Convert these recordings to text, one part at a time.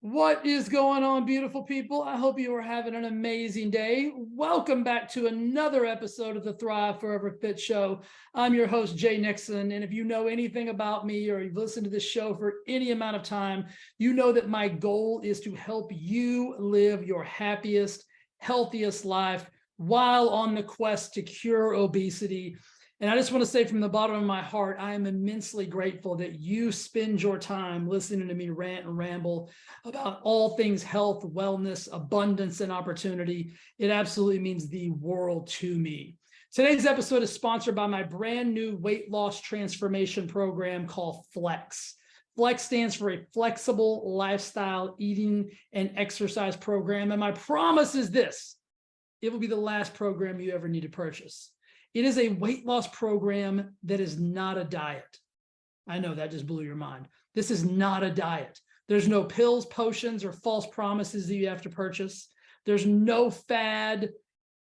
What is going on, beautiful people? I hope you are having an amazing day. Welcome back to another episode of the Thrive Forever Fit Show. I'm your host, Jay Nixon. And if you know anything about me or you've listened to this show for any amount of time, you know that my goal is to help you live your happiest, healthiest life while on the quest to cure obesity. And I just want to say from the bottom of my heart, I am immensely grateful that you spend your time listening to me rant and ramble about all things health, wellness, abundance, and opportunity. It absolutely means the world to me. Today's episode is sponsored by my brand new weight loss transformation program called Flex. Flex stands for a flexible lifestyle eating and exercise program. And my promise is this: it will be the last program you ever need to purchase. It is a weight loss program that is not a diet. I know that just blew your mind. This is not a diet. There's no pills, potions, or false promises that you have to purchase. There's no fad,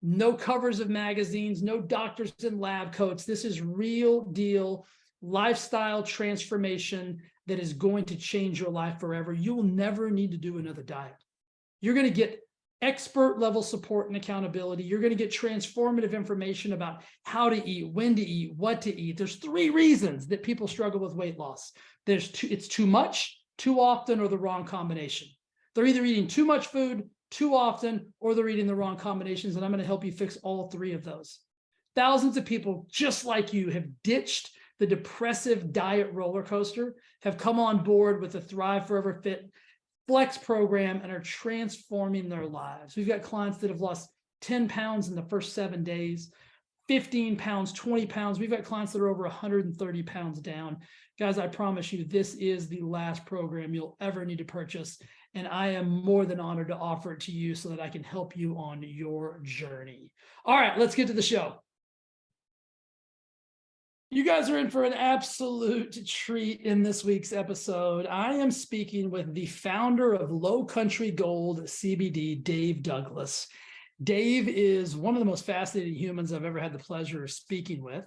no covers of magazines, no doctors in lab coats. This is real deal lifestyle transformation that is going to change your life forever. You will never need to do another diet. You're going to get expert level support and accountability. You're going to get transformative information about how to eat, when to eat, what to eat. There's 3 reasons that people struggle with weight loss. It's too much, too often, or the wrong combination. They're either eating too much food, too often, or they're eating the wrong combinations. And I'm going to help you fix all 3 of those. Thousands of people just like you have ditched the depressive diet roller coaster, have come on board with the Thrive Forever Fit Flex program and are transforming their lives. We've got clients that have lost 10 pounds in the first 7 days, 15 pounds, 20 pounds. We've got clients that are over 130 pounds down. Guys, I promise you, this is the last program you'll ever need to purchase. And I am more than honored to offer it to you so that I can help you on your journey. All right, let's get to the show. You guys are in for an absolute treat in this week's episode. I am speaking with the founder of LowCountry Gold CBD, Dave Douglas. Dave is one of the most fascinating humans I've ever had the pleasure of speaking with.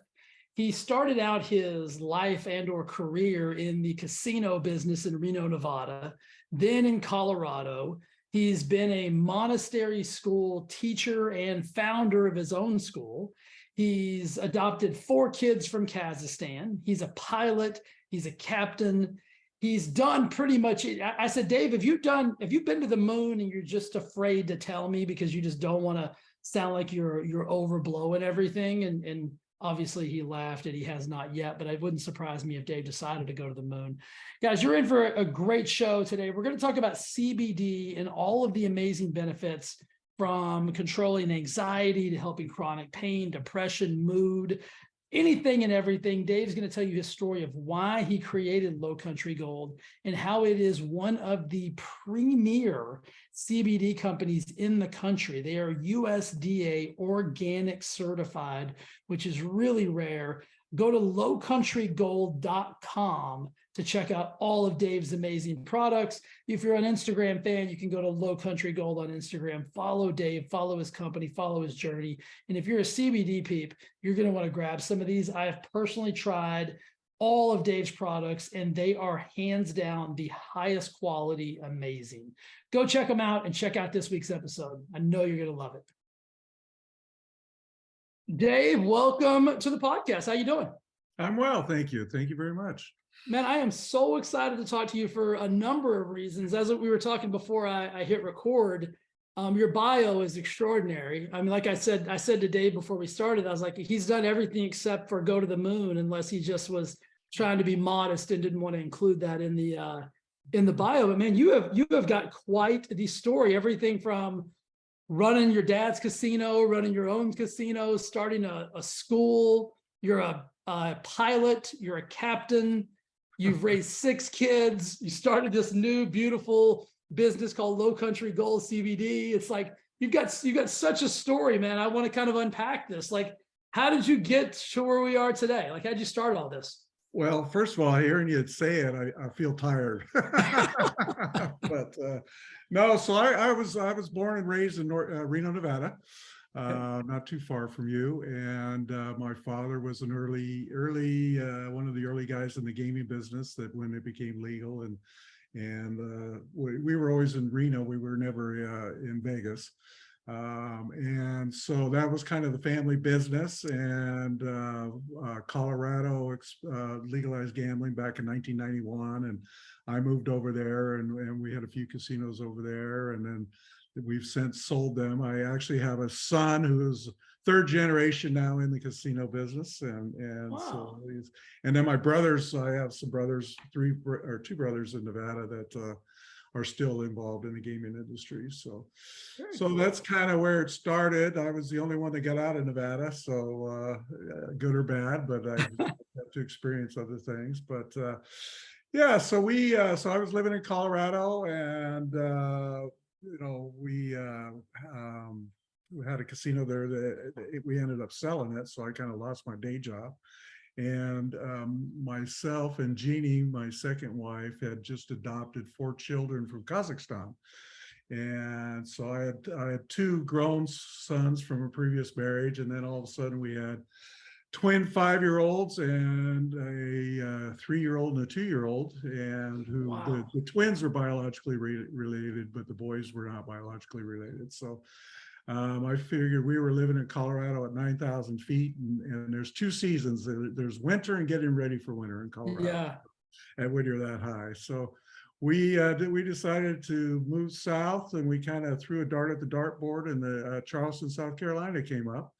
He started out his life and or career in the casino business in Reno, Nevada, then in Colorado. He's been a monastery school teacher and founder of his own school. He's adopted 4 kids from Kazakhstan. He's a pilot. He's a captain. He's done pretty much it. I said, Dave, have you been to the moon and you're just afraid to tell me because you just don't want to sound like you're overblowing everything? And obviously he laughed and he has not yet, but it wouldn't surprise me if Dave decided to go to the moon. Guys, you're in for a great show today. We're going to talk about CBD and all of the amazing benefits, from controlling anxiety to helping chronic pain, depression, mood, anything and everything. Dave's going to tell you his story of why he created LowCountry Gold and how it is one of the premier CBD companies in the country. They are USDA organic certified, which is really rare. Go to lowcountrygold.com to check out all of Dave's amazing products. If you're an Instagram fan, you can go to LowCountry Gold on Instagram. Follow Dave, follow his company, follow his journey. And if you're a CBD peep, you're going to want to grab some of these. I have personally tried all of Dave's products, and they are hands down the highest quality, amazing. Go check them out and check out this week's episode. I know you're going to love it. Dave, welcome to the podcast. How you doing? I'm well, thank you. Thank you very much. Man, I am so excited to talk to you for a number of reasons. As we were talking before I hit record, your bio is extraordinary. I mean, like I said to Dave before we started, I was like, he's done everything except for go to the moon, unless he just was trying to be modest and didn't want to include that in the bio. But man, you have got quite the story. Everything from running your dad's casino, running your own casino, starting a school. You're a pilot. You're a captain. You've raised 6 kids. You started this new, beautiful business called LowCountry Gold CBD. It's like you've got such a story, man. I want to kind of unpack this. Like, how did you get to where we are today? Like, how'd you start all this? Well, first of all, hearing you say it, I feel tired. But no, so I was born and raised in Reno, Nevada. Not too far from you. And my father was an early one of the early guys in the gaming business that when it became legal. And and we were always in Reno. We were never in Vegas. And so that was kind of the family business. And Colorado legalized gambling back in 1991, and I moved over there, and we had a few casinos over there, and then we've since sold them. I actually have a son who's third generation now in the casino business, and so Wow. and then my brothers. I have some brothers, two brothers in Nevada that are still involved in the gaming industry. So, Very so cool. that's kind of where it started. I was the only one that got out of Nevada, so good or bad, but I had to experience other things. But yeah, so so I was living in Colorado, and we had a casino there that we ended up selling it, so I kind of lost my day job. And myself and Jeannie, my second wife, had just adopted 4 children from Kazakhstan. And so I had 2 grown sons from a previous marriage, and then all of a sudden we had twin 5-year-olds and a 3-year-old and a 2-year-old, and who Wow. the twins were biologically related, but the boys were not biologically related. So I figured we were living in Colorado at 9,000 feet, and there's 2 seasons. There's winter and getting ready for winter in Colorado, Yeah. and when you're that high. So we decided to move south, and we kind of threw a dart at the dartboard, and the Charleston, South Carolina came up.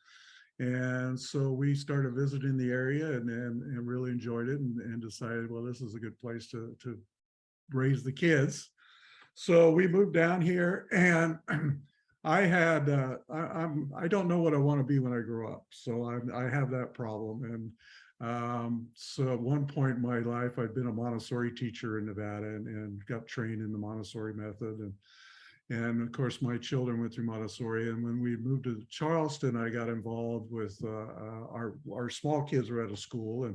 And so we started visiting the area, and really enjoyed it, and decided, well, this is a good place to raise the kids. So we moved down here, and I don't know what I want to be when I grow up. So I have that problem. And so at one point in my life, I'd been a Montessori teacher in Nevada, and got trained in the Montessori method. And of course, my children went through Montessori. And when we moved to Charleston, I got involved with our small kids were at a school,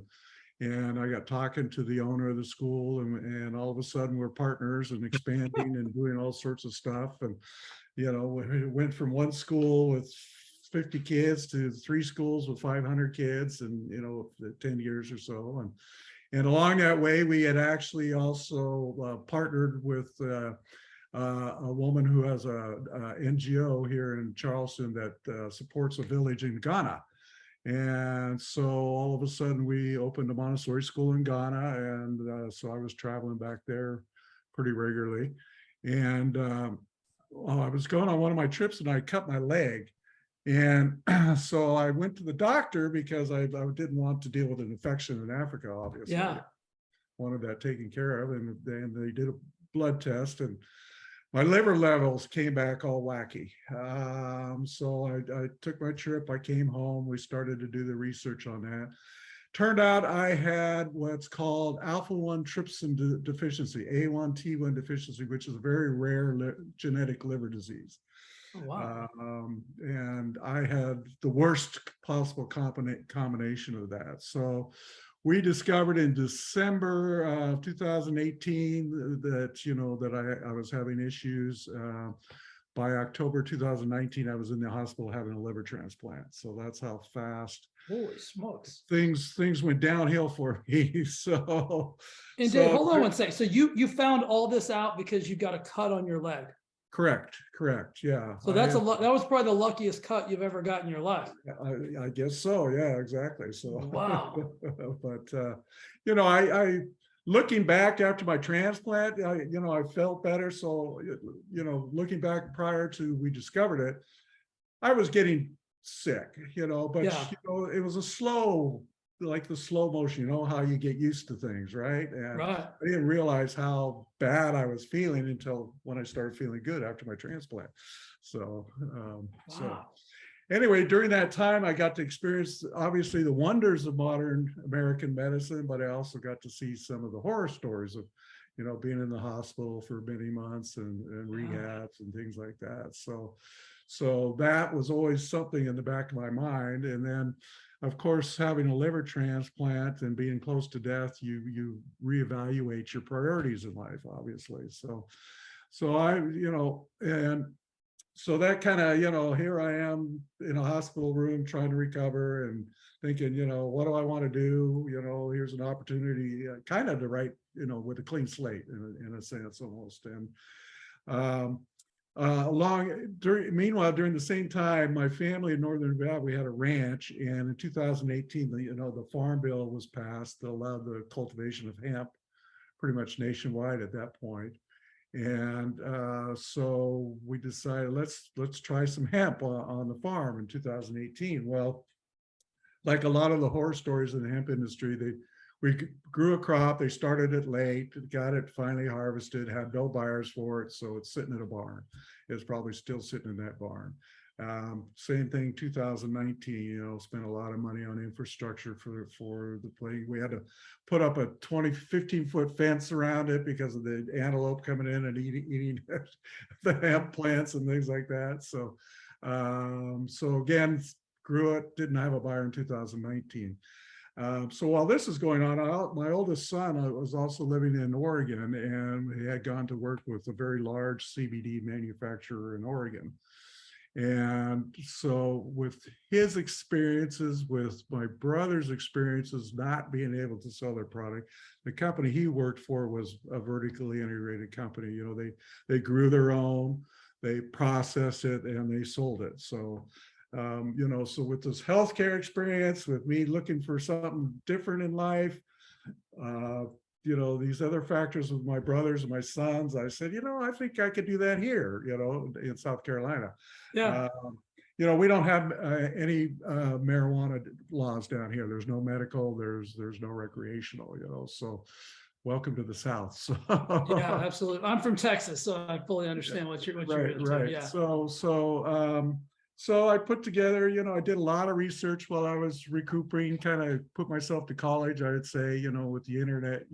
and I got talking to the owner of the school, and all of a sudden we're partners and expanding and doing all sorts of stuff. And, we went from one school with 50 kids to 3 schools with 500 kids, and, 10 years or so. And along that way, we had actually also partnered with a woman who has a NGO here in Charleston that supports a village in Ghana. And so all of a sudden we opened a Montessori school in Ghana. And so I was traveling back there pretty regularly. And I was going on one of my trips, and I cut my leg. And so I went to the doctor because I didn't want to deal with an infection in Africa, obviously. Yeah. Wanted that taken care of. And they did a blood test, and my liver levels came back all wacky. So I took my trip. I came home. We started to do the research on that. Turned out I had what's called alpha-1 trypsin deficiency, A1T1 deficiency, which is a very rare genetic liver disease. Oh, wow. And I had the worst possible combination of that. So we discovered in December of 2018 that I was having issues. By October 2019, I was in the hospital having a liver transplant. So that's how fast Holy smokes. things went downhill for me. So And Dave, hold on one second. So you found all this out because you got a cut on your leg. correct, yeah. So that was probably the luckiest cut you've ever got in your life. I guess so. Yeah, exactly. So, Wow. but, I looking back after my transplant, I felt better. So, looking back prior to we discovered it, I was getting sick, but, Yeah. it was a slow, like the slow motion, how you get used to things, right? And Right. I didn't realize how bad I was feeling until when I started feeling good after my transplant. So, Wow. anyway, during that time, I got to experience obviously the wonders of modern American medicine, but I also got to see some of the horror stories of, being in the hospital for many months, and rehabs and things like that. So that was always something in the back of my mind. And then, of course, having a liver transplant and being close to death, you reevaluate your priorities in life, obviously. So I, and so that kind of, here I am in a hospital room trying to recover and thinking, what do I want to do? Here's an opportunity kind of to write, with a clean slate in a sense almost. And meanwhile, during the same time, my family in Northern Nevada, we had a ranch, and in 2018, the Farm Bill was passed that allowed the cultivation of hemp pretty much nationwide at that point. And so we decided let's try some hemp on the farm in 2018. Well, like a lot of the horror stories in the hemp industry, we grew a crop, they started it late, got it finally harvested, had no buyers for it, so it's sitting in a barn. It's probably still sitting in that barn. Same thing, 2019, spent a lot of money on infrastructure for the place. We had to put up a 15-foot fence around it because of the antelope coming in and eating the hemp plants and things like that. So, so again, grew it, didn't have a buyer in 2019. So while this is going on, my oldest son was also living in Oregon, and he had gone to work with a very large CBD manufacturer in Oregon. And so with his experiences, with my brother's experiences not being able to sell their product, the company he worked for was a vertically integrated company. They grew their own, they processed it, and they sold it. So so with this healthcare experience, with me looking for something different in life, these other factors with my brothers and my sons, I said, I think I could do that here, in South Carolina. Yeah. We don't have any marijuana laws down here. There's no medical, there's no recreational, so welcome to the South. So Yeah, absolutely. I'm from Texas, so I fully understand what you're into. Right. Yeah. So I put together, I did a lot of research while I was recuperating, kind of put myself to college, I would say, with the internet,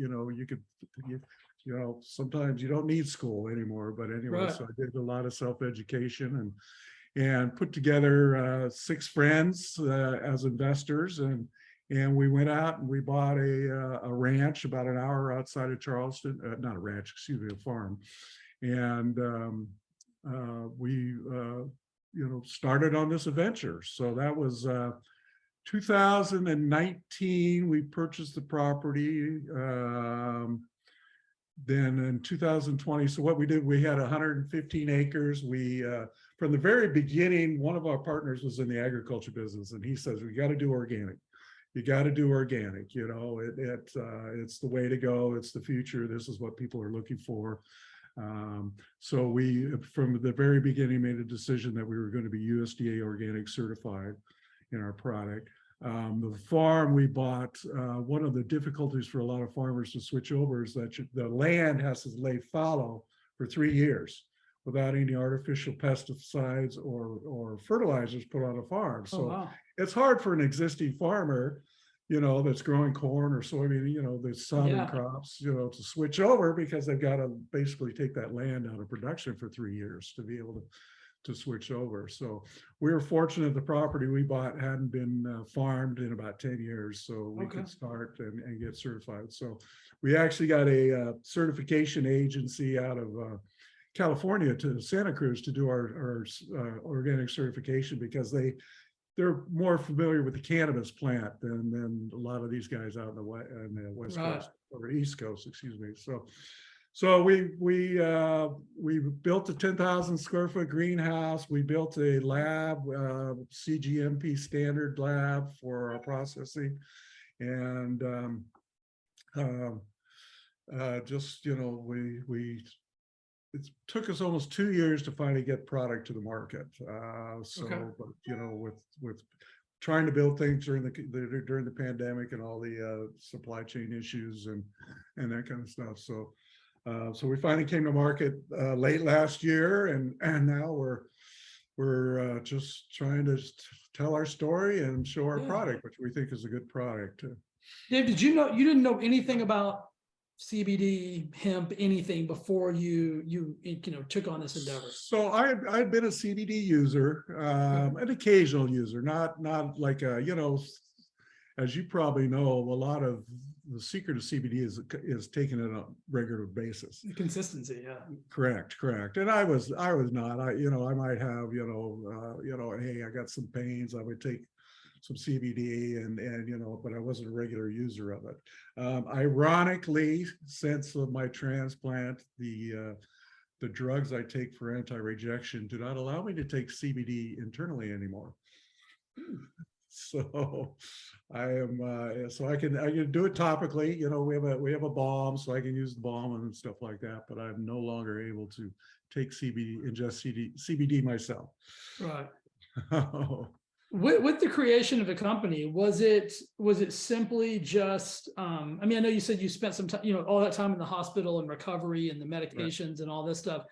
sometimes you don't need school anymore, but anyway, Right. So I did a lot of self-education and put together 6 friends as investors, and we went out and we bought a ranch about an hour outside of Charleston, not a ranch, excuse me, a farm. And we started on this adventure. So that was 2019, we purchased the property. Then in 2020, so what we did, we had 115 acres. We, from the very beginning, one of our partners was in the agriculture business, and he says, we got to do organic. You got to do organic, it's the way to go. It's the future. This is what people are looking for. So we, from the very beginning, made a decision that we were going to be USDA organic certified in our product. The farm we bought, one of the difficulties for a lot of farmers to switch over is that the land has to lay fallow for 3 years without any artificial pesticides or fertilizers put on a farm. So wow. It's hard for an existing farmer, that's growing corn or soybean, the southern crops, to switch over, because they've got to basically take that land out of production for 3 years to be able to switch over. So we were fortunate the property we bought hadn't been farmed in about 10 years, so we could start and get certified. So we actually got a certification agency out of California to Santa Cruz to do our organic certification, because they're more familiar with the cannabis plant than a lot of these guys out in the West Coast or East Coast, excuse me. So we built a 10,000 square foot greenhouse. We built a lab, CGMP standard lab for our processing, and it took us almost 2 years to finally get product to the market. But with trying to build things during the pandemic and all the supply chain issues and that kind of stuff. So we finally came to market late last year, and now we're just trying to tell our story and show our product, which we think is a good product. Dave, did you didn't know anything about CBD, hemp, anything before you took on this endeavor? So I'd been a CBD user, an occasional user, not like a, as you probably know, a lot of the secret of CBD is taken on a regular basis. Consistency, yeah. Correct. And I was not. I might have, hey, I got some pains. I would take some CBD and but I wasn't a regular user of it. Ironically, since my transplant, the drugs I take for anti-rejection do not allow me to take CBD internally anymore. So I am so I can do it topically. We have a balm, so I can use the balm and stuff like that. But I'm no longer able to take ingest CBD myself. Right. With the creation of the company, was it simply just I mean, I know you said you spent some time, all that time in the hospital and recovery and the medications and all this stuff.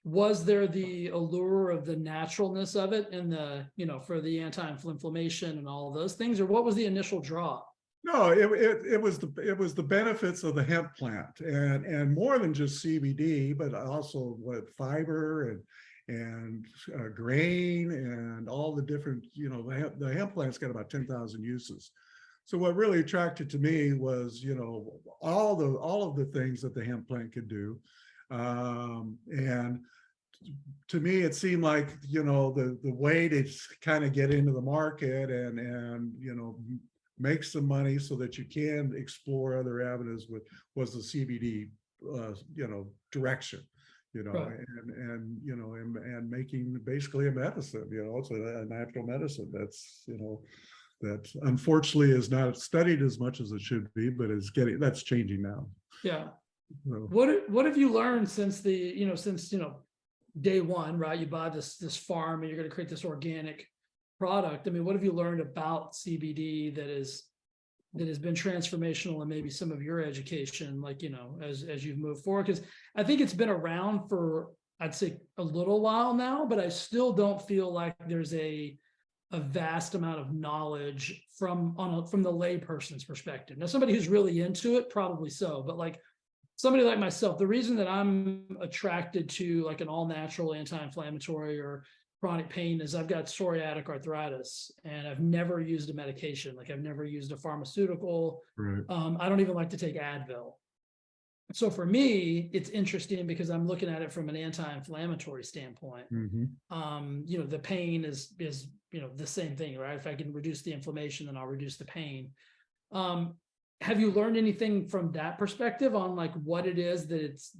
Was there the allure of the naturalness of it and the, for the anti-inflammation and all of those things, or what was the initial draw? No, it was the benefits of the hemp plant, and more than just CBD, but also fiber and grain and all the different, the hemp plant's got about 10,000 uses. So what really attracted to me was, all of the things that the hemp plant could do. And to me, it seemed like, the way to kind of get into the market and make some money so that you can explore other avenues was the CBD, direction. Right. And making basically a medicine, it's a natural medicine that unfortunately is not studied as much as it should be, but that's changing now. Yeah. So, what have you learned since day one, right? You buy this farm and you're going to create this organic product. I mean, what have you learned about CBD that has been transformational and maybe some of your education, like, as you've moved forward? Because I think it's been around for, I'd say, a little while now, but I still don't feel like there's a vast amount of knowledge from the layperson's perspective. Now, somebody who's really into it, probably so, but like somebody like myself, the reason that I'm attracted to like an all natural anti-inflammatory or chronic pain is I've got psoriatic arthritis and I've never used a medication. Like I've never used a pharmaceutical. right. I don't even like to take Advil. So for me, it's interesting because I'm looking at it from an anti-inflammatory standpoint. Mm-hmm. The pain is the same thing, right? If I can reduce the inflammation, then I'll reduce the pain. Have you learned anything from that perspective on like what it is that it's,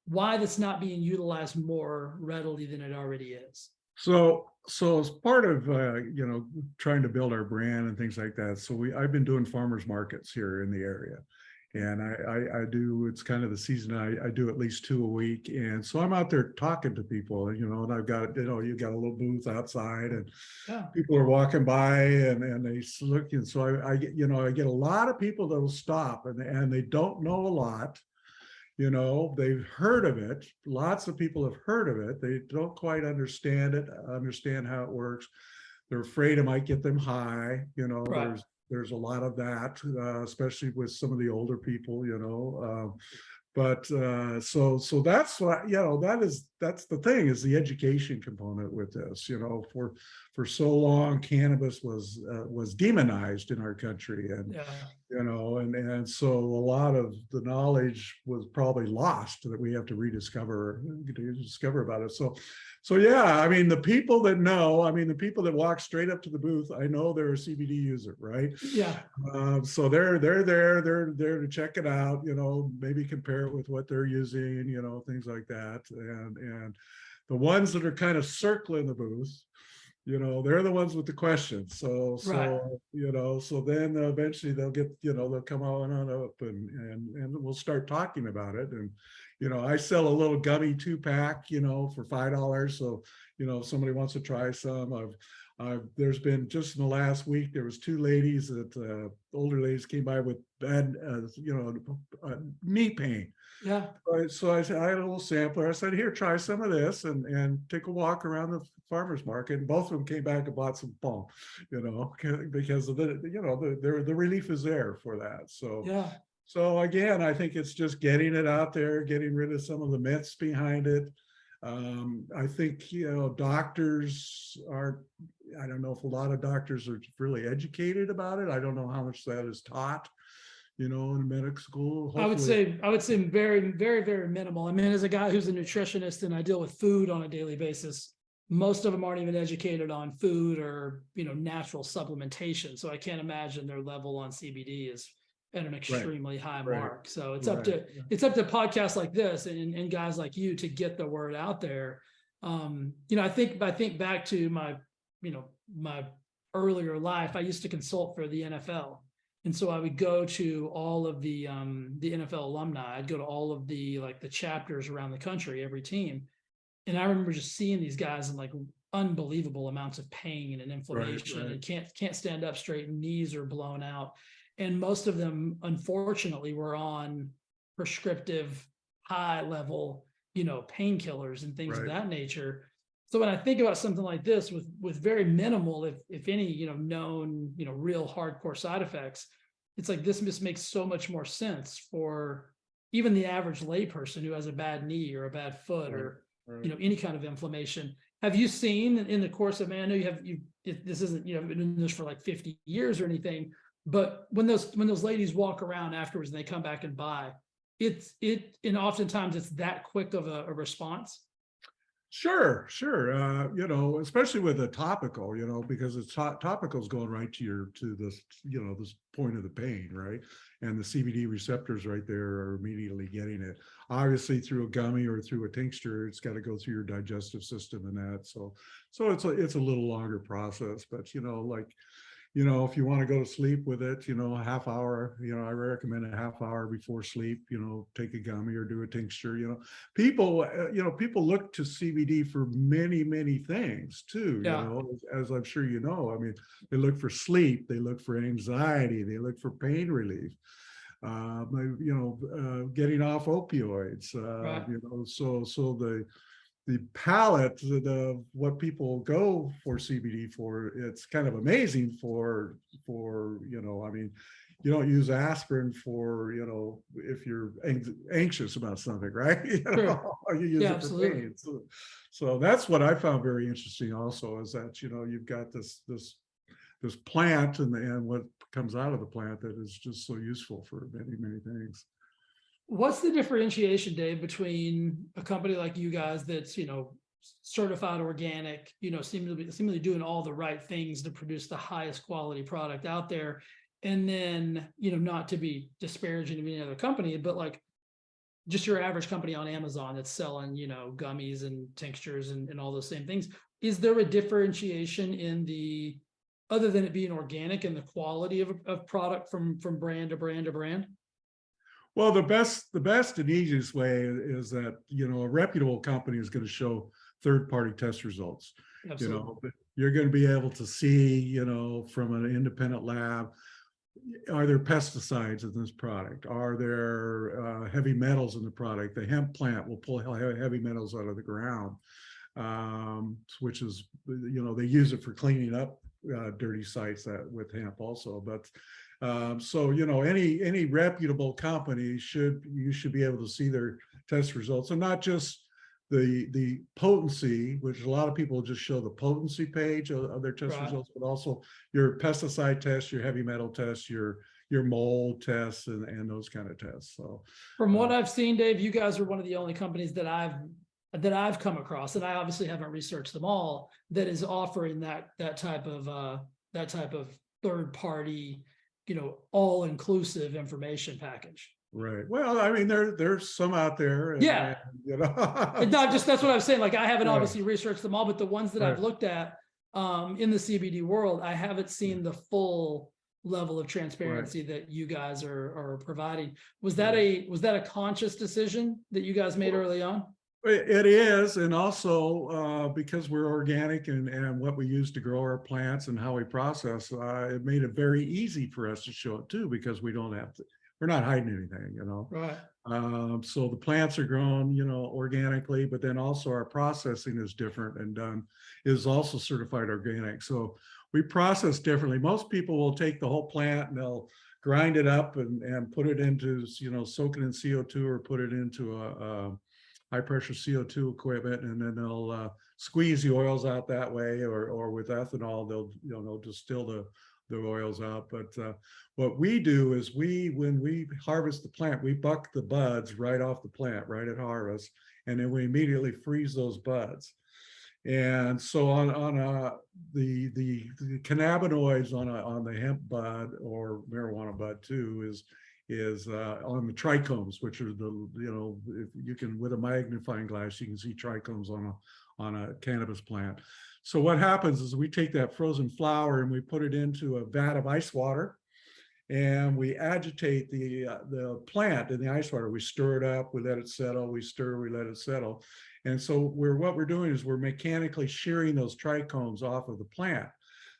why that's not being utilized more readily than it already is? So as part of trying to build our brand and things like that, I've been doing farmers markets here in the area, and I do, it's kind of the season, I do at least 2 a week, and so I'm out there talking to people, and I've got, you got a little booth outside, and people are walking by and they look, and so I get a lot of people that will stop and they don't know a lot. They've heard of it. Lots of people have heard of it. They don't quite understand how it works. They're afraid it might get them high. Right. There's a lot of that, especially with some of the older people, but so that's what, that's the thing, is the education component with this. For so long, cannabis was demonized in our country, and and so a lot of the knowledge was probably lost that we have to rediscover about it. So yeah, I mean, the people that know, the people that walk straight up to the booth, I know they're a CBD user, right? Yeah. So they're there to check it out, maybe compare it with what they're using, things like that. And the ones that are kind of circling the booth, they're the ones with the questions. So then eventually they'll get, they'll come on up and we'll start talking about it. And, I sell a little gummy 2-pack, for $5. So, if somebody wants to try some, there's been, just in the last week, there was 2 ladies that older ladies came by with bad, knee pain. Yeah. So I said, I had a little sampler. I said, here, try some of this and take a walk around the farmer's market. And both of them came back and bought some balm, because of the relief is there for that. So yeah. So again, I think it's just getting it out there, getting rid of some of the myths behind it. I think, doctors aren't I don't know if a lot of doctors are really educated about it. I don't know how much that is taught, in medical school. Hopefully, I would say very, very, very minimal. I mean, as a guy who's a nutritionist and I deal with food on a daily basis, most of them aren't even educated on food or, natural supplementation. So I can't imagine their level on CBD is at an extremely high right, mark. So right. it's up to podcasts like this and guys like you to get the word out there. I think back to my earlier life. I used to consult for the NFL. And so I would go to all of the NFL alumni. I'd go to all of the chapters around the country, every team. And I remember just seeing these guys in like unbelievable amounts of pain and inflammation Right. and can't stand up straight, and knees are blown out. And most of them, unfortunately, were on prescriptive high level, painkillers and things of Right. that nature. So when I think about something like this with very minimal, if any, known, real hardcore side effects, it's like this just makes so much more sense for even the average layperson who has a bad knee or a bad foot or any kind of inflammation. Have you seen in the course of, man, I know this isn't, been in this for like 50 years or anything, but when those ladies walk around afterwards and they come back and buy, and oftentimes it's that quick of a response. Sure. Especially with a topical, because it's topicals going right to this point of the pain, right? And the CBD receptors right there are immediately getting it. Obviously, through a gummy or through a tincture, it's got to go through your digestive system and that. So it's a little longer process, but if you want to go to sleep with it, a half hour, I recommend a half hour before sleep, take a gummy or do a tincture, people look to CBD for many, many things too, as I'm sure I mean, they look for sleep, they look for anxiety, they look for pain relief, getting off opioids, Right. so the palette of what people go for CBD for, it's kind of amazing for, I mean, you don't use aspirin for, if you're anxious about something, right? Sure. You use Yeah, it for absolutely. pain. So that's what I found very interesting also, is that, you've got this plant and what comes out of the plant that is just so useful for many, many things. What's the differentiation, Dave, between a company like you guys that's, certified organic, seemingly doing all the right things to produce the highest quality product out there, and then, not to be disparaging of any other company, but like just your average company on Amazon that's selling, gummies and tinctures and all those same things? Is there a differentiation in other than it being organic, and the quality of product from brand to brand to brand? Well, the best and easiest way is that, a reputable company is going to show third-party test results. Absolutely. You're going to be able to see, from an independent lab, are there pesticides in this product? Are there heavy metals in the product? The hemp plant will pull heavy metals out of the ground, which is, they use it for cleaning up dirty sites with hemp also. But so any reputable company you should be able to see their test results, and not just the potency, which a lot of people just show the potency page of their test results, but also your pesticide tests, your heavy metal tests, your mold tests, and those kind of tests. So from what I've seen, Dave, you guys are one of the only companies that I've come across, and I obviously haven't researched them all, that is offering that type of third party, all-inclusive information package. Right. Well, I mean, there's some out there. And not just, that's what I'm saying. Like, I haven't obviously researched them all, but the ones that I've looked at in the CBD world, I haven't seen the full level of transparency that you guys are providing. Was that a conscious decision that you guys made early on? It is, and also because we're organic and what we use to grow our plants and how we process, it made it very easy for us to show it too, because we're not hiding anything, Right. So the plants are grown, organically, but then also our processing is different and is also certified organic. So we process differently. Most people will take the whole plant and they'll grind it up and put it into, soak it in CO2 or put it into high pressure CO2 equipment, and then they'll squeeze the oils out that way, or with ethanol, they'll distill the oils out. But what we do is when we harvest the plant, we buck the buds right off the plant, right at harvest, and then we immediately freeze those buds. And so on the cannabinoids on the hemp bud or marijuana bud too is on the trichomes, which are if you can, with a magnifying glass, you can see trichomes on a cannabis plant. So what happens is we take that frozen flower and we put it into a vat of ice water, and we agitate the plant in the ice water. We stir it up, we let it settle, we stir, we let it settle. And so what we're doing is we're mechanically shearing those trichomes off of the plant.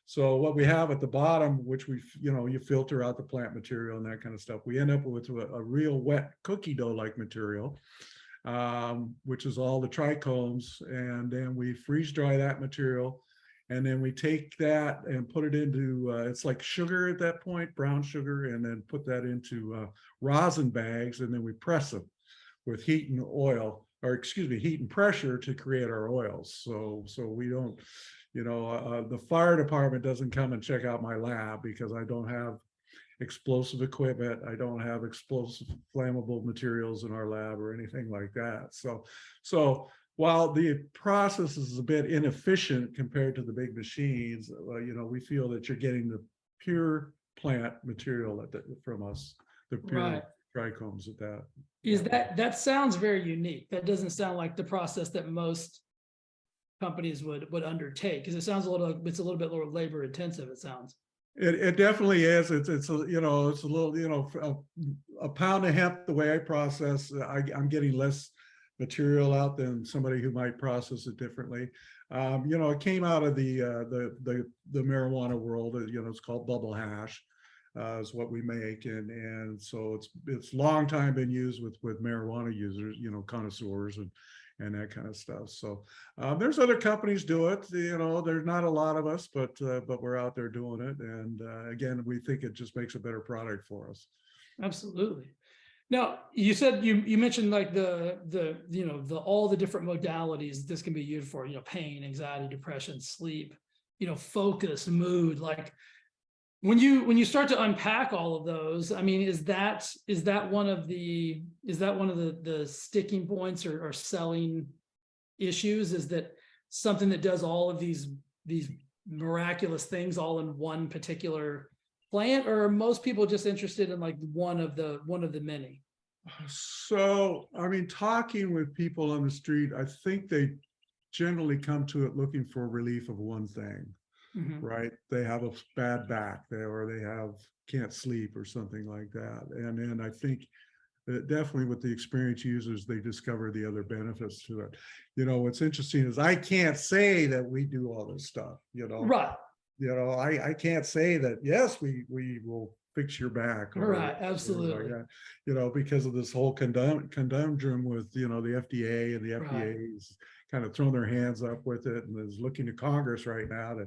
So what we have at the bottom, which you filter out the plant material and that kind of stuff, we end up with a real wet cookie dough-like material, which is all the trichomes. And then we freeze dry that material. And then we take that and put it into, it's like sugar at that point, brown sugar, and then put that into rosin bags, and then we press them with heat and heat and pressure to create our oils. So we don't, the fire department doesn't come and check out my lab because I don't have explosive equipment. I don't have explosive flammable materials in our lab or anything like that. So while the process is a bit inefficient compared to the big machines, we feel that you're getting the pure plant material from us, the pure trichomes at that. That sounds very unique. That doesn't sound like the process that most companies would undertake, because it sounds it's a little bit more labor intensive, it sounds. It definitely is. It's a little, a pound of hemp, the way I process, I'm getting less material out than somebody who might process it differently. It came out of the marijuana world. It's called bubble hash, is what we make, and so it's long time been used with marijuana users, connoisseurs and that kind of stuff. So there's other companies do it. There's not a lot of us, but we're out there doing it, and again, we think it just makes a better product for us. Absolutely. Now, you said you mentioned like the all the different modalities this can be used for, pain, anxiety, depression, sleep, focus, mood. Like when you start to unpack all of those, I mean, is that one of the sticking points or selling issues? Is that something that does all of these miraculous things all in one particular plant, or are most people just interested in like one of the many? So, I mean, talking with people on the street, I think they generally come to it looking for relief of one thing, right? They have a bad back, or they can't sleep or something like that. And then I think that definitely with the experienced users, they discover the other benefits to it. What's interesting is I can't say that we do all this stuff, Right. I can't say that, yes, we will fix your back. Right, absolutely. Like that, because of this whole conundrum with, the FDA, and the FDA's kind of thrown their hands up with it and is looking to Congress right now to,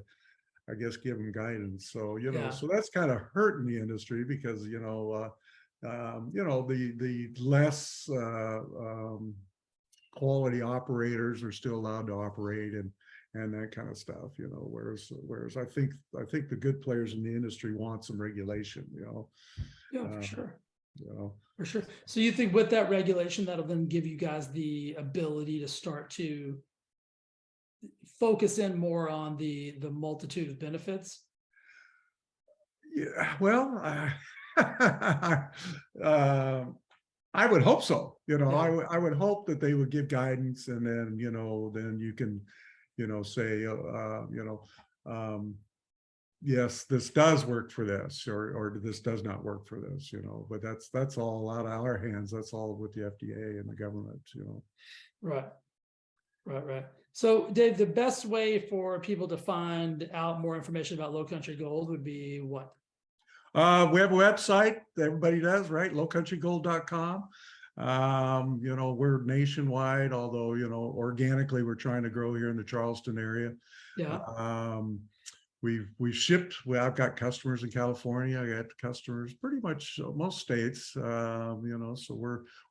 I guess, give them guidance. So, so that's kind of hurting the industry because, the less quality operators are still allowed to operate and that kind of stuff, whereas I think the good players in the industry want some regulation, Yeah, for sure. For sure. So you think with that regulation, that'll then give you guys the ability to start to focus in more on the multitude of benefits? Yeah, well, I would hope so. I would hope that they would give guidance, and then then you can say yes, this does work for this, or this does not work for this, but that's all out of our hands. That's all with the FDA and the government, Right. So Dave, the best way for people to find out more information about LowCountry Gold would be what? We have a website that everybody does, right? LowCountryGold.com. We're nationwide, although, organically we're trying to grow here in the Charleston area. Yeah. we've shipped. Well, I've got customers in California. I got customers pretty much most states. So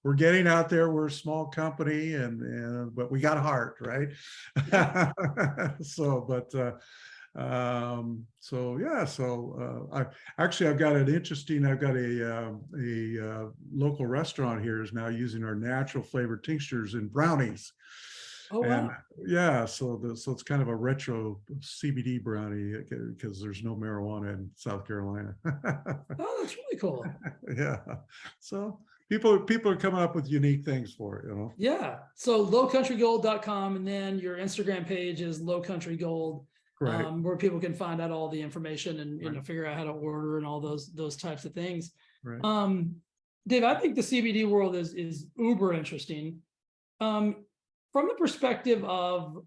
we're getting out there. We're a small company, but we got a heart, right? I've got an interesting. I've got a local restaurant here is now using our natural flavored tinctures in brownies. Oh, And wow. yeah, so it's kind of a retro CBD brownie because there's no marijuana in South Carolina. Oh, that's really cool. Yeah, so people are coming up with unique things for it. Yeah. So lowcountrygold.com, and then your Instagram page is LowCountry Right, where people can find out all the information and right, figure out how to order and all those types of things. right. Dave, I think the CBD world is uber interesting. From the perspective of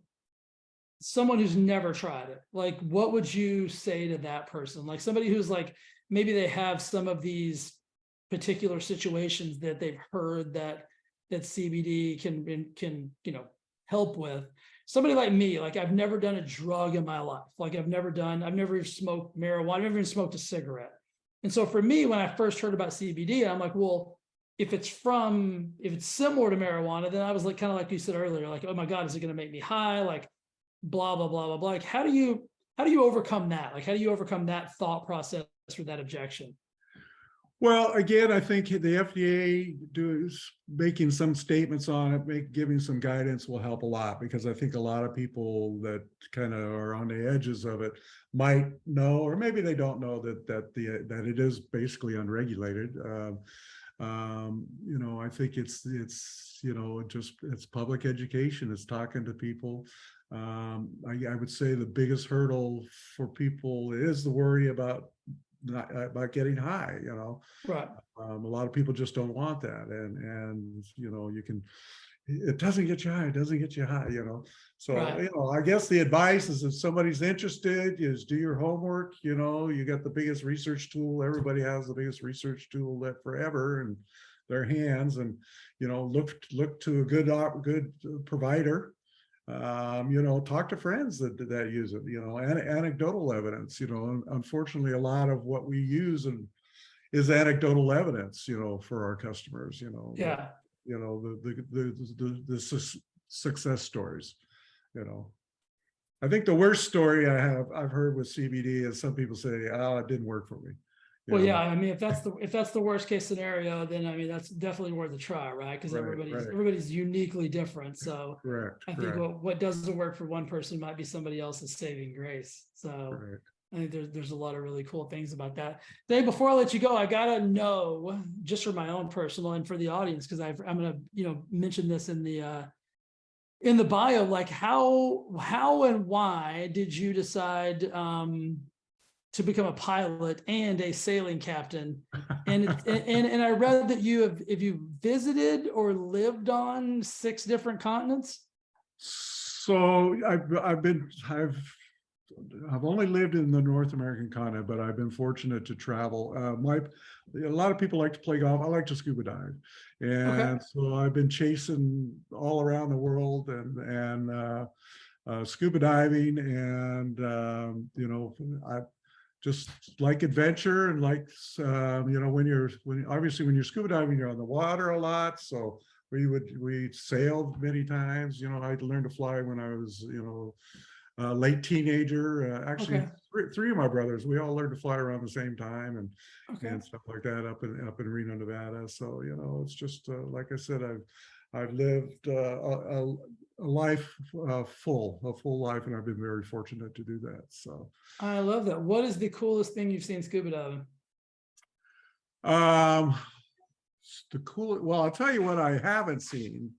someone who's never tried it, like what would you say to that person? Like somebody who's like, maybe they have some of these particular situations that they've heard that CBD can help with. Somebody like me, like I've never done a drug in my life. Like I've never even smoked marijuana, I've never even smoked a cigarette. And so for me, when I first heard about CBD, I'm like, well, if it's similar to marijuana, then I was like, kind of like you said earlier, like, oh my God, is it going to make me high? Like blah, blah, blah, blah, blah. Like, how do you overcome that? Like, how do you overcome that thought process or that objection? Well, again, I think the FDA is making some statements on it, giving some guidance will help a lot, because I think a lot of people that kind of are on the edges of it might know, or maybe they don't know that it is basically unregulated. I think it's public education. It's talking to people. I would say the biggest hurdle for people is the worry about getting high. Right. A lot of people just don't want that, and it doesn't get you high. It doesn't get you high. So Right. I guess the advice is, if somebody's interested, is do your homework. You got the biggest research tool. Everybody has the biggest research tool that forever in their hands, and look to a good provider. Talk to friends that use it. Anecdotal evidence. Unfortunately, a lot of what we use is anecdotal evidence. For our customers. Yeah. The success stories. I think the worst story I've heard with CBD is some people say, "Oh, it didn't work for me." Well, yeah, I mean, if that's the worst case scenario, then I mean that's definitely worth a try, right? Because Right, everybody's uniquely different. So correct, I think correct, what doesn't work for one person might be somebody else's saving grace. So correct. I think there's a lot of really cool things about that. Dave, before I let you go, I gotta know, just for my own personal and for the audience, because I'm gonna mention this in the bio, like how and why did you decide to become a pilot and a sailing captain? And I read that if you visited or lived on 6 different continents. So I've only lived in the North American continent, but I've been fortunate to travel. A lot of people like to play golf. I like to scuba dive, Okay. and so I've been chasing all around the world and scuba diving, and I just like adventure, and like when you're scuba diving, you're on the water a lot. So we sailed many times. I learned to fly when I was late teenager. Actually, Okay. three of my brothers, we all learned to fly around the same time, Okay. and stuff like that up in Reno, Nevada. So it's just like I said, I've lived a life a full life, and I've been very fortunate to do that. So I love that. What is the coolest thing you've seen scuba diving? um, well, I'll tell you what I haven't seen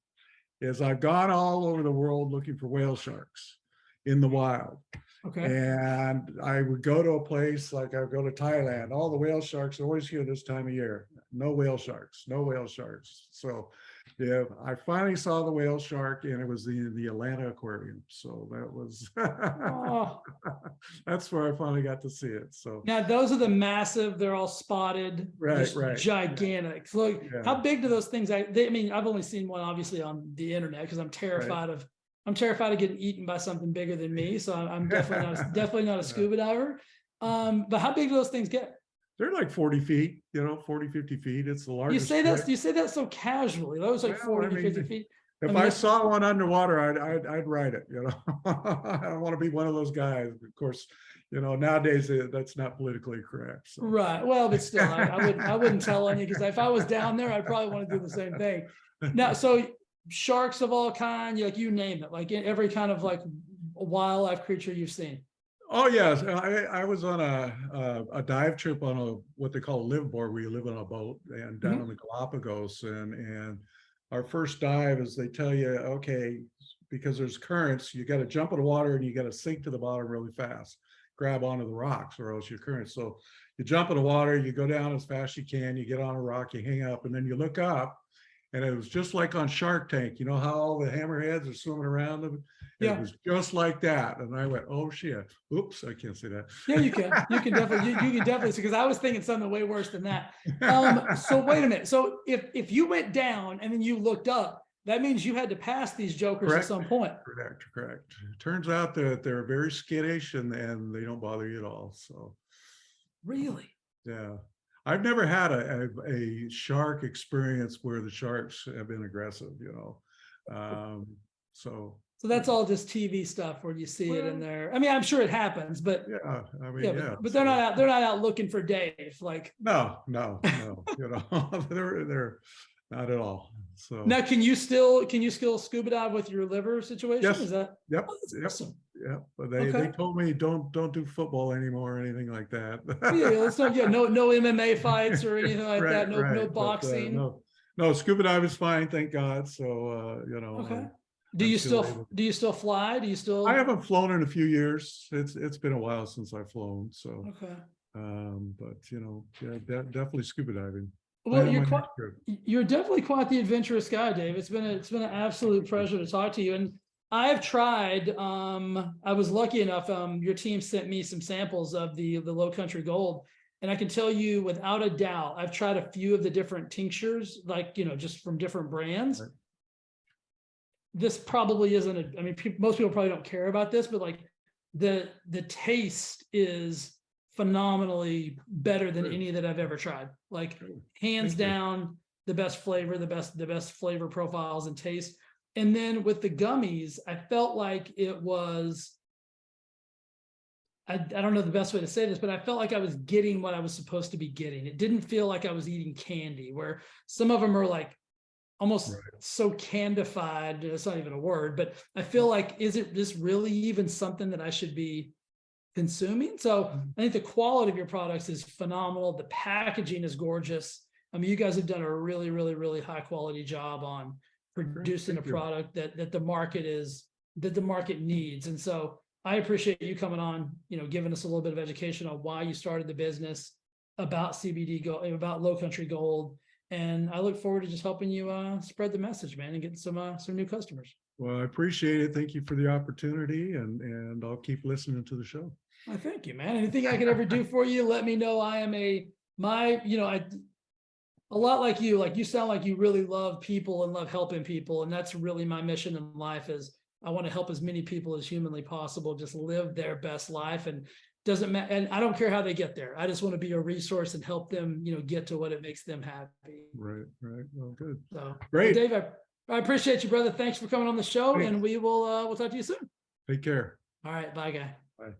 is I've gone all over the world looking for whale sharks in the wild. Okay. And I would go to a place like I would go to Thailand. All the whale sharks are always here this time of year. No whale sharks, no whale sharks. So yeah, I finally saw the whale shark, and it was the Atlanta Aquarium. So that was Oh, that's where I finally got to see it. So now those are the massive, they're all spotted, right, just right. gigantic. So Yeah, how big do those things, I mean, I've only seen one obviously on the internet because I'm right. terrified of I'm terrified of getting eaten by something bigger than me. So I'm definitely not a scuba diver. But how big do those things get? They're like 40 feet, 40, 50 feet. It's the largest. You say that so casually. That was like 40 to 50 feet. If I saw one underwater, I'd ride it, I don't want to be one of those guys. Of course, nowadays that's not politically correct. So. Right. Well, but still, I wouldn't tell any, because if I was down there, I'd probably want to do the same thing. Now, so sharks of all kinds, like you name it, like every kind of like wildlife creature you've seen. Oh yes, I was on a dive trip on what they call a live board, where you live on a boat, and down in the Galapagos, and our first dive is they tell you, okay, because there's currents, you got to jump in the water and you got to sink to the bottom really fast, grab onto the rocks, or else your currents. So you jump in the water, you go down as fast as you can, you get on a rock, you hang up, and then you look up, and it was just like on Shark Tank. You know how all the hammerheads are swimming around them? Yeah. It was just like that. And I went, oh shit. Oops, I can't say that. Yeah, you can. You can definitely see, because I was thinking something way worse than that. So wait a minute. So if you went down and then you looked up, that means you had to pass these jokers Correct. At some point. Correct. It turns out that they're very skittish and they don't bother you at all. So really? Yeah. I've never had a shark experience where the sharks have been aggressive, So that's all just TV stuff where you see it in there. I mean, I'm sure it happens, but yeah, but they're not out looking for Dave. Like no, they're not at all. So now, can you still scuba dive with your liver situation? Yes. Is that? Yep. Oh, Yep. Awesome. Yeah, but they told me don't do football anymore or anything like that. No MMA fights or anything like that. No boxing. But, no, scuba dive is fine, thank God. So Okay. Do you still fly? Do you still? I haven't flown in a few years. It's been a while since I've flown. So okay. But definitely scuba diving. Well, you're definitely quite the adventurous guy, Dave. It's been an absolute pleasure to talk to you. And I've tried. I was lucky enough. Your team sent me some samples of the LowCountry Gold, and I can tell you without a doubt, I've tried a few of the different tinctures, like just from different brands. Right. This probably isn't. Most people probably don't care about this, but like the taste is phenomenally better than any that I've ever tried. Like hands down, the best flavor, the best flavor profiles and taste. And then with the gummies, I felt like it was, I don't know the best way to say this, but I felt like I was getting what I was supposed to be getting. It didn't feel like I was eating candy, where some of them are like almost so candified. It's not even a word, but I feel like, is it this really even something that I should be consuming? So I think the quality of your products is phenomenal. The packaging is gorgeous. I mean, you guys have done a really, really, really high quality job on producing a product that the market needs. And so I appreciate you coming on, giving us a little bit of education on why you started the business, about CBD, about LowCountry Gold. And I look forward to just helping you spread the message, man, and getting some new customers. Well, I appreciate it. Thank you for the opportunity, and I'll keep listening to the show. Well, thank you, man. Anything I could ever do for you, let me know. I am a lot like you. Like, you sound like you really love people and love helping people, and that's really my mission in life. Is I want to help as many people as humanly possible just live their best life, and doesn't matter. And I don't care how they get there. I just want to be a resource and help them, get to what it makes them happy. Right. Well, good. So great, Dave. I appreciate you, brother. Thanks for coming on the show. Thanks. And we'll talk to you soon. Take care. All right. Bye, guy. Bye.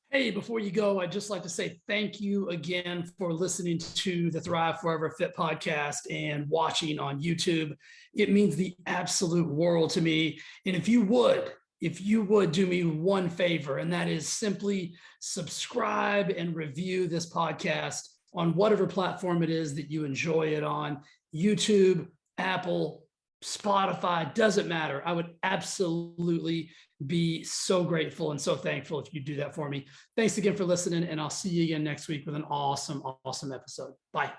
Hey, before you go, I'd just like to say thank you again for listening to the Thrive Forever Fit podcast and watching on YouTube. It means the absolute world to me. And if you would do me one favor, and that is simply subscribe and review this podcast on whatever platform it is that you enjoy it on. YouTube, Apple, Spotify, doesn't matter. I would absolutely be so grateful and so thankful if you do that for me. Thanks again for listening, and I'll see you again next week with an awesome episode. Bye.